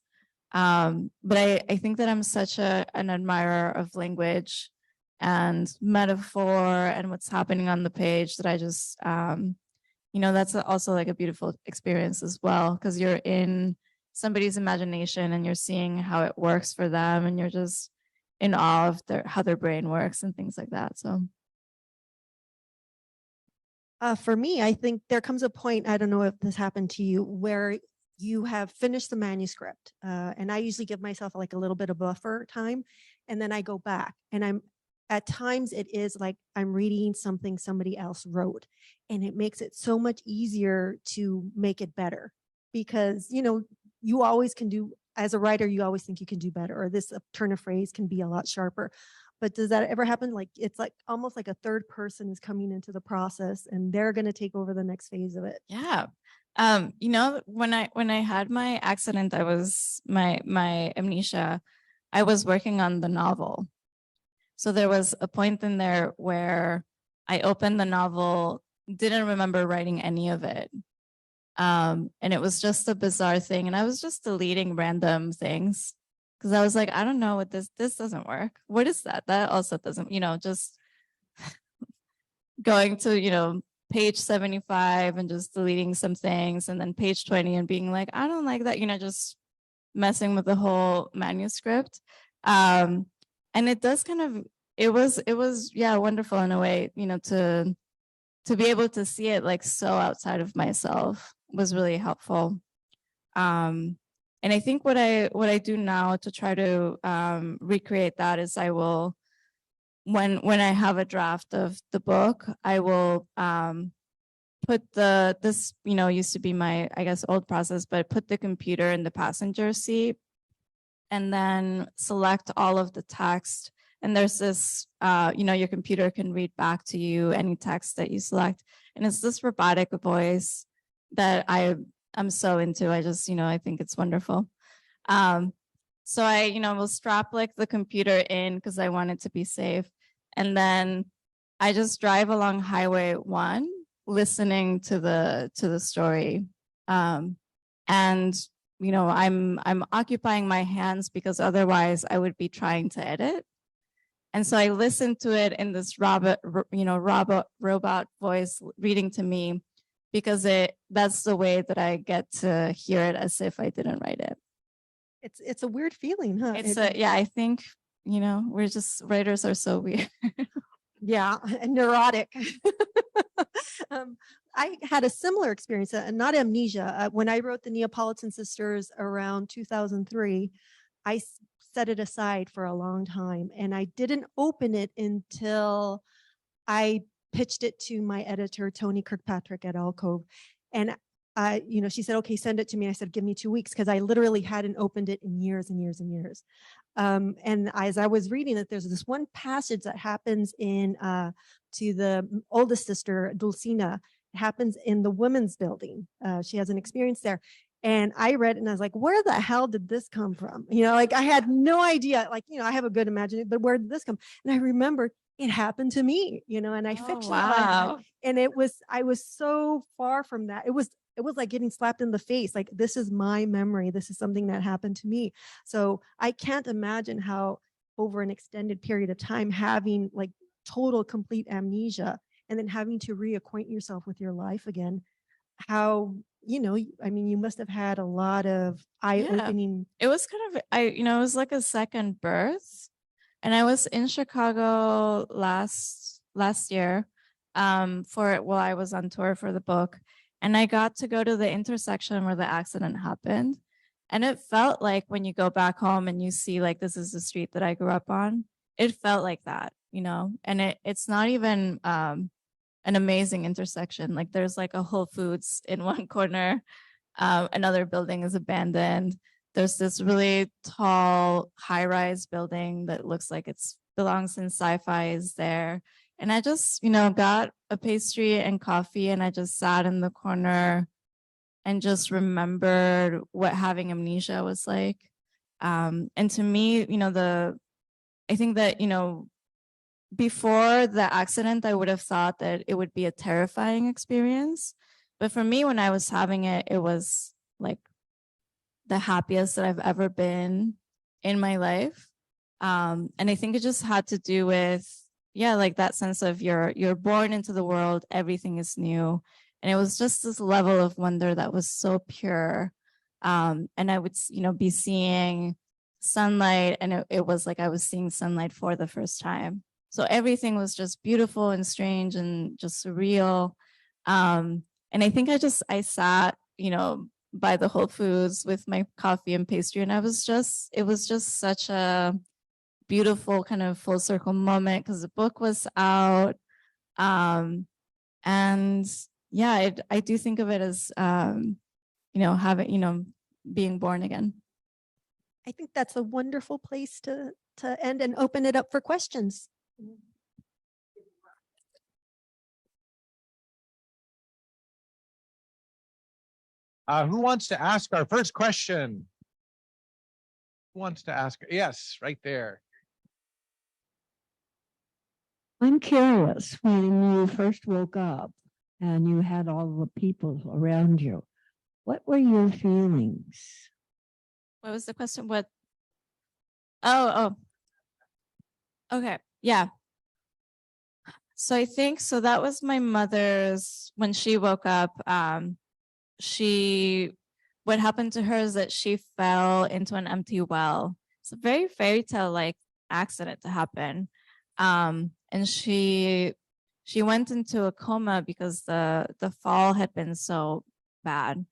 G: But I think that I'm such an admirer of language and metaphor and what's happening on the page that I just, you know, that's also like a beautiful experience as well, because you're in somebody's imagination and you're seeing how it works for them, and you're just in awe of how their brain works and things like that. So.
A: For me, I think there comes a point, I don't know if this happened to you, where you have finished the manuscript. And I usually give myself like a little bit of buffer time, and then I go back, and at times it is like I'm reading something somebody else wrote, and it makes it so much easier to make it better, because, you know, you always can do, as a writer, you always think you can do better, or this turn of phrase can be a lot sharper. But does that ever happen? Like, it's like almost like a third person is coming into the process and they're going to take over the next phase of it.
G: Yeah. You know, when I had my accident, I was my amnesia, I was working on the novel. So there was a point in there where I opened the novel, didn't remember writing any of it. And it was just a bizarre thing. And I was just deleting random things, because I was like, I don't know what this doesn't work. What is that? That also doesn't, you know, just going to, you know, page 75 and just deleting some things, and then page 20 and being like, I don't like that, you know, just messing with the whole manuscript. And it does kind of, it was, yeah, wonderful in a way, you know, to be able to see it like so outside of myself was really helpful. And I think what I do now to try to recreate that is I will, when I have a draft of the book, I will put this, you know, used to be my, I guess, old process, but put the computer in the passenger seat and then select all of the text. And there's this, you know, your computer can read back to you any text that you select. And it's this robotic voice that I'm so into. I just, you know, I think it's wonderful. So I, you know, will strap like the computer in because I want it to be safe. And then I just drive along Highway 1 listening to the story. And, you know, I'm occupying my hands because otherwise I would be trying to edit. And so I listen to it in this robot voice reading to me, because that's the way that I get to hear it as if I didn't write it.
A: It's a weird feeling, huh?
G: Yeah, I think, you know, writers are so weird.
A: Yeah, and neurotic. I had a similar experience, not amnesia. When I wrote the Neapolitan Sisters around 2003, I set it aside for a long time, and I didn't open it until I pitched it to my editor, Tony Kirkpatrick at Alcove. And you know, she said, okay, send it to me. I said, give me 2 weeks, because I literally hadn't opened it in years and years and years. And as I was reading it, there's this one passage that happens in to the oldest sister, Dulcina. It happens in the women's building. She has an experience there. And I read it and I was like, where the hell did this come from? You know, like I had no idea. Like, you know, I have a good imagination, but where did this come? And I remembered it happened to me, you know, and I fixed it. And I was so far from that. It was like getting slapped in the face. Like, this is my memory. This is something that happened to me. So I can't imagine how over an extended period of time, having like total complete amnesia and then having to reacquaint yourself with your life again, how, you know, I mean, you must have had a lot of eye-opening.
G: It was kind of, you know, it was like a second birth. And I was in Chicago last last year while I was on tour for the book. And I got to go to the intersection where the accident happened. And it felt like when you go back home and you see like, this is the street that I grew up on, it felt like that, you know, and it's not even an amazing intersection. Like there's like a Whole Foods in one corner. Another building is abandoned. There's this really tall high-rise building that looks like it's belongs in sci-fi is there. And I just, you know, got a pastry and coffee and I just sat in the corner and just remembered what having amnesia was like. And to me, you know, I think that, you know, before the accident, I would have thought that it would be a terrifying experience. But for me, when I was having it, it was like the happiest that I've ever been in my life. And I think it just had to do with, yeah, like that sense of you're born into the world, everything is new. And it was just this level of wonder that was so pure. And I would, you know, be seeing sunlight and it was like I was seeing sunlight for the first time. So everything was just beautiful and strange and just surreal. And I think I sat, you know, by the Whole Foods with my coffee and pastry. And it was just such a beautiful kind of full circle moment because the book was out. And yeah, I do think of it as, you know, having, you know, being born again.
A: I think that's a wonderful place to end and open it up for questions.
C: Who wants to ask our first question? Who wants to ask? Yes, right there.
H: I'm curious, when you first woke up and you had all the people around you, what were your feelings?
G: What was the question? What? Oh. Okay. Yeah. So I think, so that was my mother's, when she woke up, what happened to her is that she fell into an empty well. It's a very fairy tale like accident to happen. And she went into a coma because the fall had been so bad.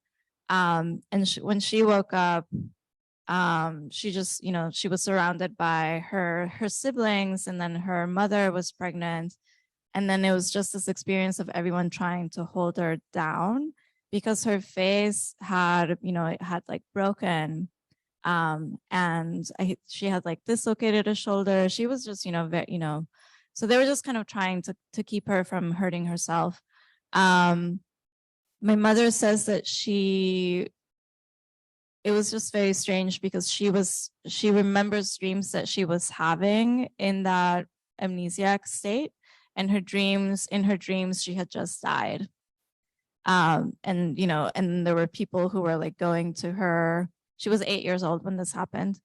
G: And when she woke up, she just, you know, she was surrounded by her siblings, and then her mother was pregnant. And then it was just this experience of everyone trying to hold her down because her face had, you know, it had like broken. And she had like dislocated a shoulder. She was just, you know, very, you know, so they were just kind of trying to keep her from hurting herself. My mother says that it was just very strange because she remembers dreams that she was having in that amnesiac state, and in her dreams, she had just died. And, you know, and there were people who were like going to her. She was 8 years old when this happened.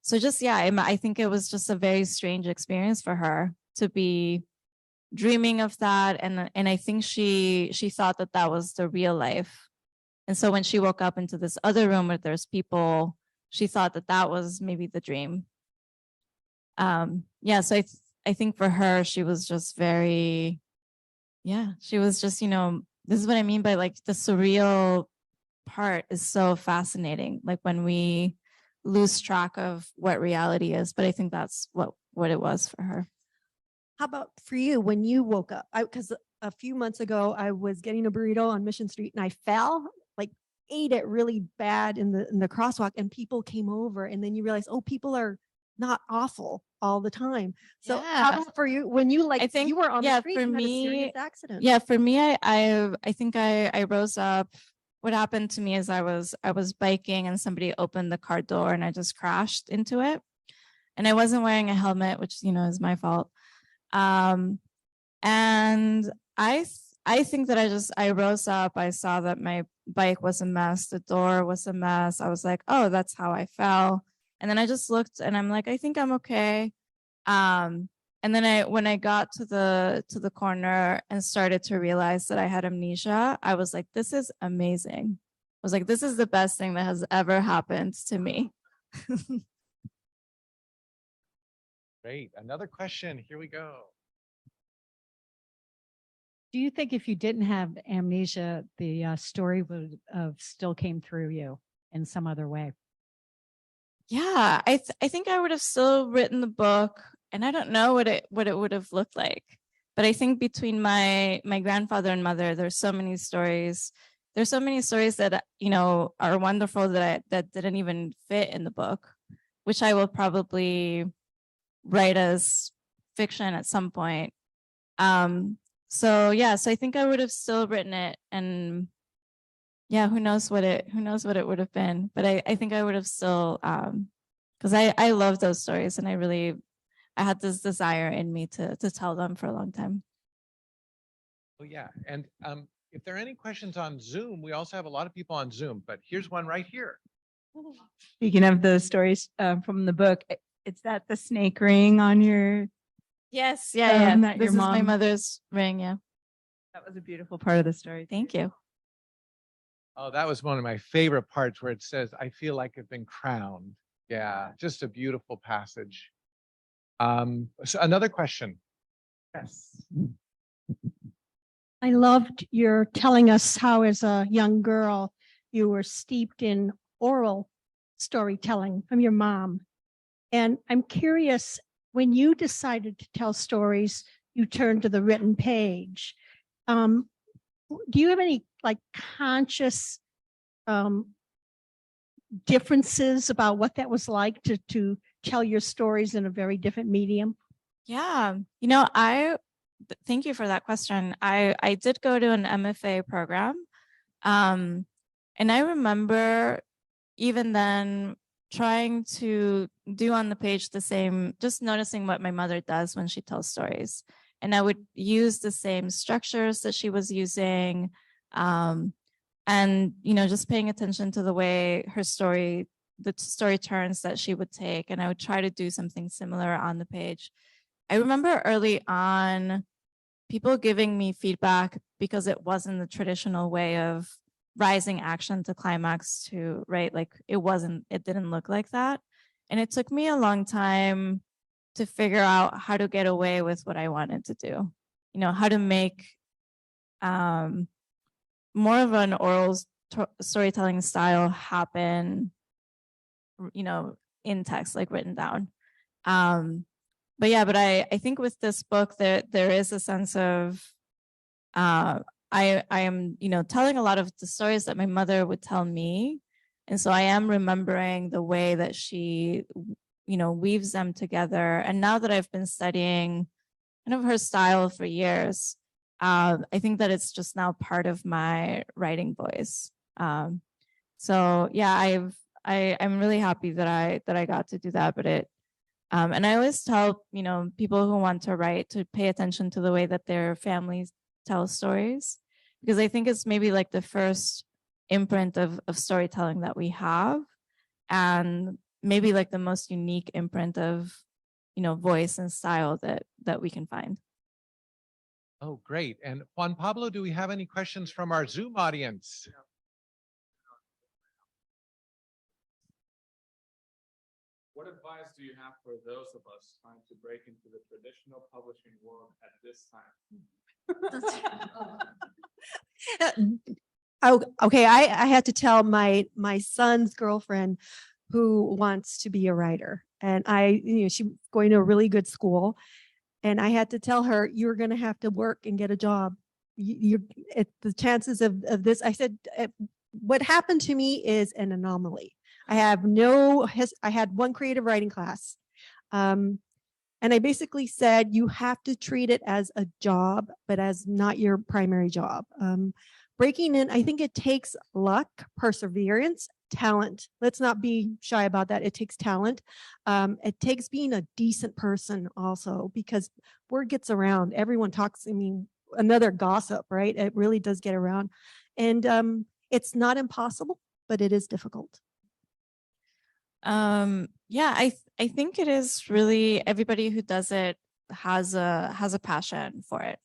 G: So just, yeah, I think it was just a very strange experience for her to be dreaming of that. And I think she thought that was the real life. And so when she woke up into this other room where there's people, she thought that was maybe the dream. Yeah, so I think for her, she was just very, yeah, she was just, you know, this is what I mean by like the surreal part is so fascinating. Like when we lose track of what reality is, but I think that's what it was for her.
A: How about for you when you woke up? Because a few months ago, I was getting a burrito on Mission Street and I fell, like ate it really bad in the crosswalk, and people came over, and then you realize, oh, people are not awful all the time. So how about for you when you like, I think you were on the street,
G: for
A: you had a
G: me,
A: serious accident?
G: Yeah, for me, I think I rose up. What happened to me is I was biking and somebody opened the car door and I just crashed into it. And I wasn't wearing a helmet, which, you know, is my fault. And I think that I rose up, I saw that my bike was a mess, the door was a mess. I was like, oh, that's how I fell. And then I just looked and I'm like, I think I'm okay. And then when I got to the corner and started to realize that I had amnesia, I was like, this is amazing. I was like, this is the best thing that has ever happened to me.
C: Great. Another question. Here we go.
I: Do you think if you didn't have amnesia, the story would have still came through you in some other way?
G: Yeah, I think I would have still written the book, and I don't know what it would have looked like. But I think between my grandfather and mother, there's so many stories. There's so many stories that are wonderful that didn't even fit in the book, which I will probably write as fiction at some point. So I think I would have still written it, and yeah, who knows what it would have been. But I think I would have still, because I love those stories, and I had this desire in me to tell them for a long time.
C: Oh, yeah. And if there are any questions on Zoom, we also have a lot of people on Zoom, but here's one right here.
J: Speaking of the stories from the book, it's that the snake ring on your.
G: Yes, yeah.
J: that
G: This
J: your
G: is my
J: mom-
G: mother's ring. Yeah.
J: That was a beautiful part of the story.
G: Thank you.
C: Oh, that was one of my favorite parts where it says, I feel like I've been crowned. Yeah, just a beautiful passage. So another question. Yes.
A: I loved your telling us how as a young girl, you were steeped in oral storytelling from your mom. And I'm curious, when you decided to tell stories, you turned to the written page. Do you have any like conscious differences about what that was like to tell your stories in a very different medium?
G: Yeah, thank you for that question. I did go to an MFA program, and I remember even then trying to do on the page the same, just noticing what my mother does when she tells stories. And I would use the same structures that she was using, and just paying attention to the way the story turns that she would take, and I would try to do something similar on the page. I remember early on people giving me feedback because it wasn't the traditional way of rising action to climax to, right? Like it didn't look like that. And it took me a long time to figure out how to get away with what I wanted to do, how to make more of an oral storytelling style happen, in text, like written down. But I think with this book there is a sense of I am telling a lot of the stories that my mother would tell me, and so I am remembering the way that she weaves them together. And now that I've been studying kind of her style for years, I think that it's just now part of my writing voice. So yeah, I'm really happy that I got to do that. But and I always tell people who want to write to pay attention to the way that their families tell stories, because I think it's maybe like the first imprint of storytelling that we have, and maybe like the most unique imprint of voice and style that we can find.
C: Oh, great. And Juan Pablo, do we have any questions from our Zoom audience?
D: What advice do you have for those of us trying to break into the traditional publishing world at this time?
A: Oh, okay. I had to tell my son's girlfriend who wants to be a writer, and she's going to a really good school, and I had to tell her, you're going to have to work and get a job. The chances of this, I said, what happened to me is an anomaly. I had one creative writing class. And I basically said, you have to treat it as a job, but as not your primary job. Breaking in, I think it takes luck, perseverance, talent. Let's not be shy about that. It takes talent. It takes being a decent person also, because word gets around. Everyone talks, another gossip, right? It really does get around. And it's not impossible, but it is difficult.
G: Yeah, I think it is really, everybody who does it has a passion for it.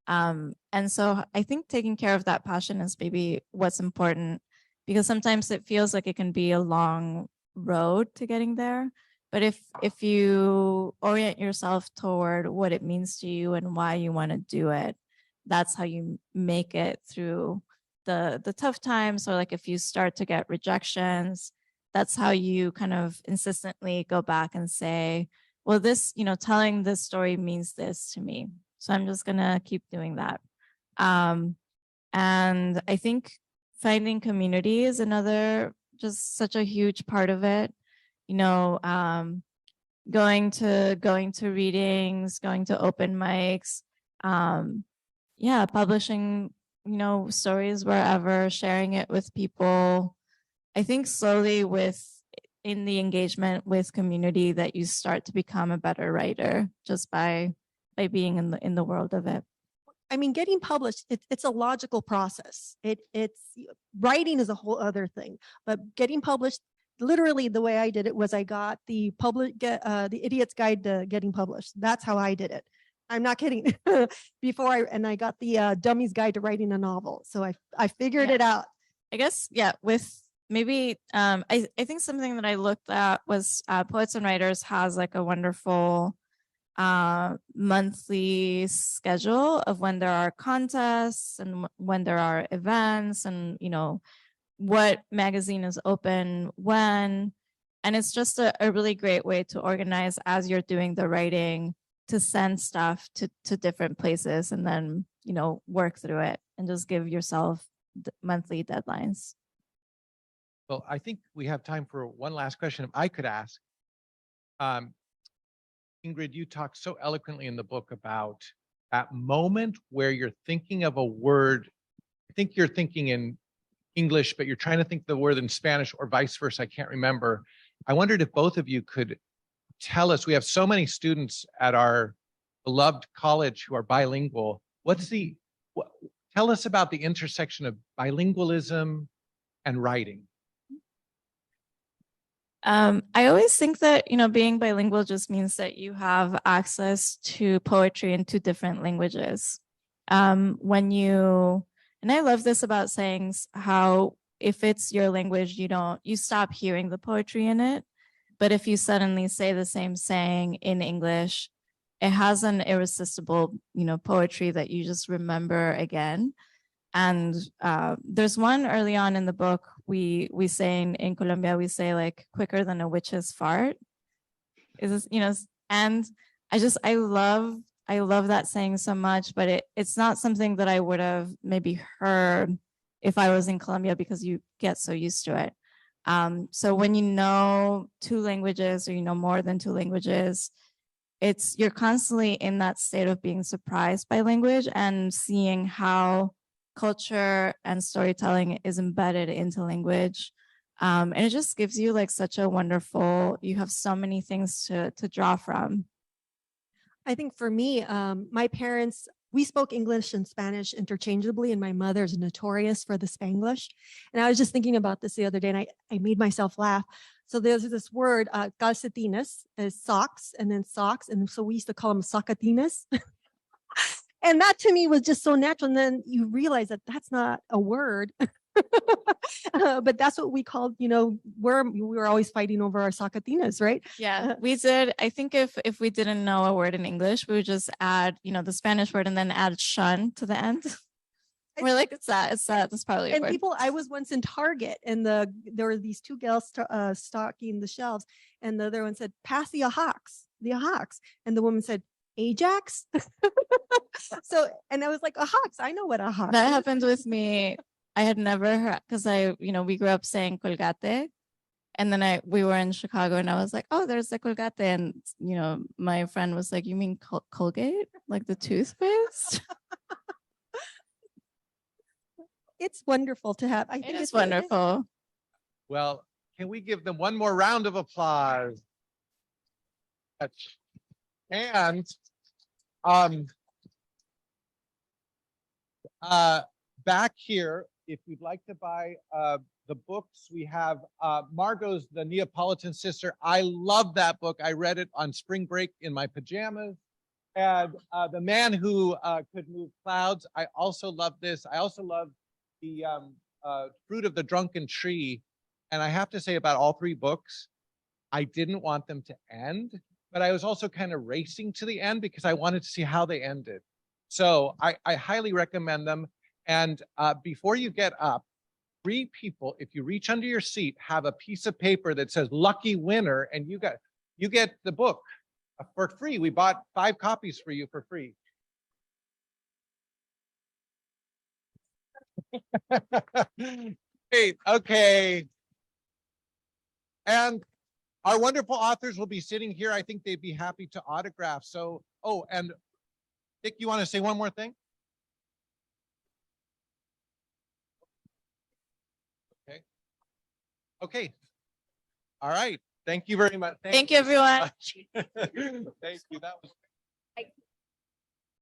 G: And so I think taking care of that passion is maybe what's important, because sometimes it feels like it can be a long road to getting there. But if you orient yourself toward what it means to you and why you want to do it, that's how you make it through the tough times, or like if you start to get rejections, that's how you kind of insistently go back and say, well, this, telling this story means this to me, so I'm just gonna keep doing that. And I think finding community is another, just such a huge part of it. Going to readings, going to open mics, publishing, stories wherever, sharing it with people. I think slowly in the engagement with community that you start to become a better writer just by being in the world of it.
A: I mean, getting published, it's a logical process. It's writing is a whole other thing, but getting published, literally the way I did it was I got the the Idiot's Guide to Getting Published. That's how I did it. I'm not kidding. I got the Dummy's Guide to Writing a Novel. So I figured it out.
G: I guess, yeah, with maybe, I think something that I looked at was Poets and Writers has like a wonderful monthly schedule of when there are contests and when there are events, and what magazine is open when. And it's just a really great way to organize as you're doing the writing, to send stuff to different places and then work through it and just give yourself monthly deadlines.
C: Well, I think we have time for one last question, if I could ask. Ingrid, you talk so eloquently in the book about that moment where you're thinking of a word. I think you're thinking in English, but you're trying to think the word in Spanish or vice versa. I can't remember. I wondered if both of you could tell us, we have so many students at our beloved college who are bilingual. Tell us about the intersection of bilingualism and writing.
G: I always think that, being bilingual just means that you have access to poetry in 2 different languages. And I love this about sayings, how if it's your language, you stop hearing the poetry in it. But if you suddenly say the same saying in English, it has an irresistible, poetry that you just remember again. And there's one early on in the book, we say in Colombia, we say like quicker than a witch's fart. And I love that saying so much, but it's not something that I would have maybe heard if I was in Colombia, because you get so used to it. So when you know 2 languages, or more than 2 languages, you're constantly in that state of being surprised by language and seeing how culture and storytelling is embedded into language. And it just gives you like such a wonderful, you have so many things to draw from.
A: I think for me, my parents, we spoke English and Spanish interchangeably, and my mother's notorious for the Spanglish. And I was just thinking about this the other day, and I made myself laugh. So there's this word, calcetines, is socks, and then socks. And so we used to call them socatines. And that to me was just so natural. And then you realize that that's not a word, but that's what we called, we were always fighting over our socatinas, right?
G: Yeah, we did. I think if we didn't know a word in English, we would just add, the Spanish word and then add shun to the end. We're like, it's that. That's probably a word.
A: I was once in Target, and there were these 2 girls stocking the shelves, and the other one said, pass the ahawks. And the woman said, Ajax. So, and I was like, ahawks, I know what ahawks
G: That
A: is.
G: happened with me. I had never heard, because we grew up saying colgate, and then we were in Chicago, and I was like, oh, there's the colgate, and my friend was like, you mean Colgate, like the toothpaste?
A: It's wonderful to have. I think
G: It's wonderful.
C: Well, can we give them one more round of applause? And back here, if you'd like to buy the books, we have Margo's The Neapolitan Sister. I love that book. I read it on spring break in my pajamas. And The Man Who Could Move Clouds. I also love this. I also love the Fruit of the Drunken Tree. And I have to say about all 3 books, I didn't want them to end, but I was also kind of racing to the end because I wanted to see how they ended. So I highly recommend them. And before you get up, 3 people, if you reach under your seat, have a piece of paper that says lucky winner, and you get the book for free. We bought 5 copies for you for free. Great. Okay. And our wonderful authors will be sitting here. I think they'd be happy to autograph. So, oh, and Dick, you want to say one more thing? Okay. Okay. All right. Thank you very much.
G: Thank you, everyone.
C: Thank you. That was